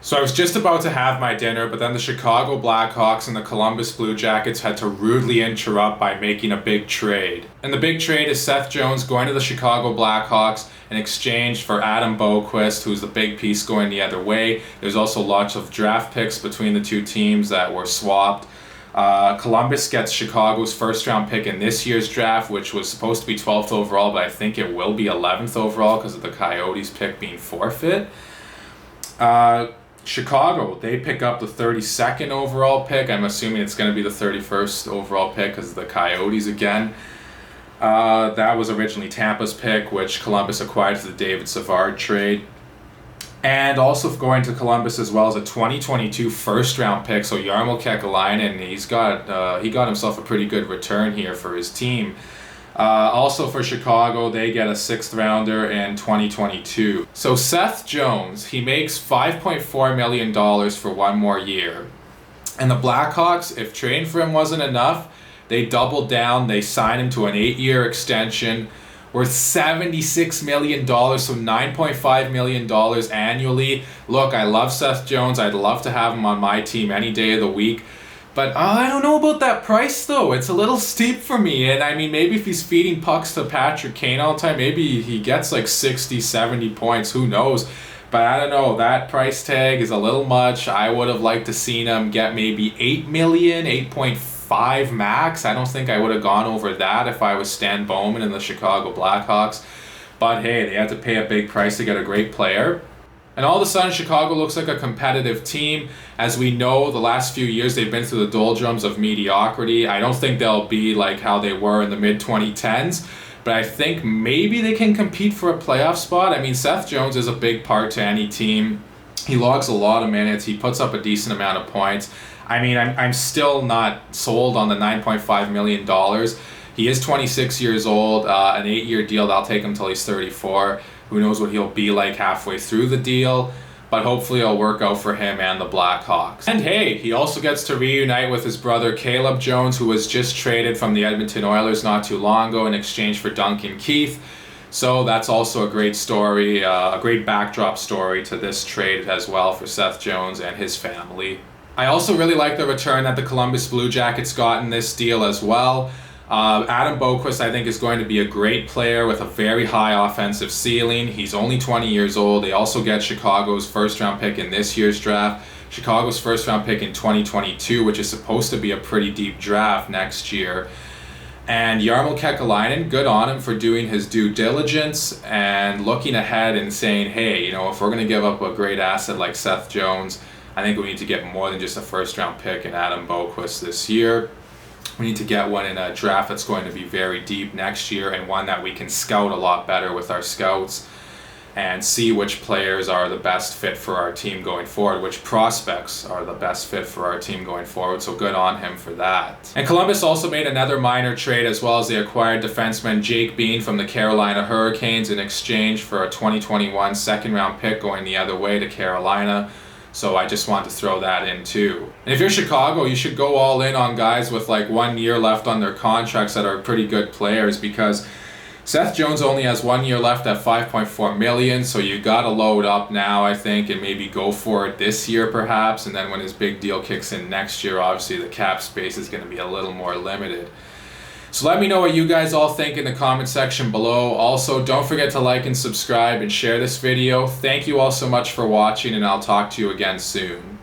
So I was just about to have my dinner, but then the Chicago Blackhawks and the Columbus Blue Jackets had to rudely interrupt by making a big trade. And the big trade is Seth Jones going to the Chicago Blackhawks in exchange for Adam Boqvist, who's the big piece going the other way. There's also lots of draft picks between the two teams that were swapped. Columbus gets Chicago's first round pick in this year's draft, which was supposed to be 12th overall, but I think it will be 11th overall because of the Coyotes pick being forfeit. Chicago, they pick up the 32nd overall pick. I'm assuming it's going to be the 31st overall pick because of the Coyotes again. That was originally Tampa's pick, which Columbus acquired through the David Savard trade. And also going to Columbus as well as a 2022 first-round pick. So Jarmo Kekalainen, he got himself a pretty good return here for his team. Also for Chicago, they get a 6th rounder in 2022. So Seth Jones, he makes $5.4 million for one more year. And the Blackhawks, if trading for him wasn't enough, they doubled down. They signed him to an 8-year extension worth $76 million, so $9.5 million annually. Look, I love Seth Jones. I'd love to have him on my team any day of the week. But I don't know about that price, though. It's a little steep for me. And I mean, maybe if he's feeding pucks to Patrick Kane all the time, maybe he gets like 60, 70 points. Who knows? But I don't know. That price tag is a little much. I would have liked to seen him get maybe $8 million, 8.5 max. I don't think I would have gone over that if I was Stan Bowman and the Chicago Blackhawks. But hey, they had to pay a big price to get a great player. And all of a sudden, Chicago looks like a competitive team. As we know, the last few years, they've been through the doldrums of mediocrity. I don't think they'll be like how they were in the mid-2010s, but I think maybe they can compete for a playoff spot. I mean, Seth Jones is a big part to any team. He logs a lot of minutes. He puts up a decent amount of points. I mean, I'm still not sold on the $9.5 million. He is 26 years old, an 8-year deal. That'll take him till he's 34. Who knows what he'll be like halfway through the deal, but hopefully it'll work out for him and the Blackhawks. And hey, he also gets to reunite with his brother Caleb Jones, who was just traded from the Edmonton Oilers not too long ago in exchange for Duncan Keith. So that's also a great story, a great backdrop story to this trade as well for Seth Jones and his family. I also really like the return that the Columbus Blue Jackets got in this deal as well. Adam Boqvist, I think, is going to be a great player with a very high offensive ceiling. He's only 20 years old. They also get Chicago's first-round pick in this year's draft, Chicago's first-round pick in 2022, which is supposed to be a pretty deep draft next year. And Jarmo Kekalainen, good on him for doing his due diligence and looking ahead and saying, hey, if we're going to give up a great asset like Seth Jones, I think we need to get more than just a first-round pick in Adam Boqvist this year. We need to get one in a draft that's going to be very deep next year and one that we can scout a lot better with our scouts and see which players are the best fit for our team going forward, which prospects are the best fit for our team going forward. So good on him for that. And Columbus also made another minor trade as well as they acquired defenseman Jake Bean from the Carolina Hurricanes in exchange for a 2021 second-round pick going the other way to Carolina. So I just want to throw that in too. And if you're Chicago, you should go all in on guys with like 1 year left on their contracts that are pretty good players, because Seth Jones only has 1 year left at $5.4 million. So you got to load up now, I think, and maybe go for it this year perhaps. And then when his big deal kicks in next year, obviously the cap space is going to be a little more limited. So let me know what you guys all think in the comment section below. Also, don't forget to like and subscribe and share this video. Thank you all so much for watching, and I'll talk to you again soon.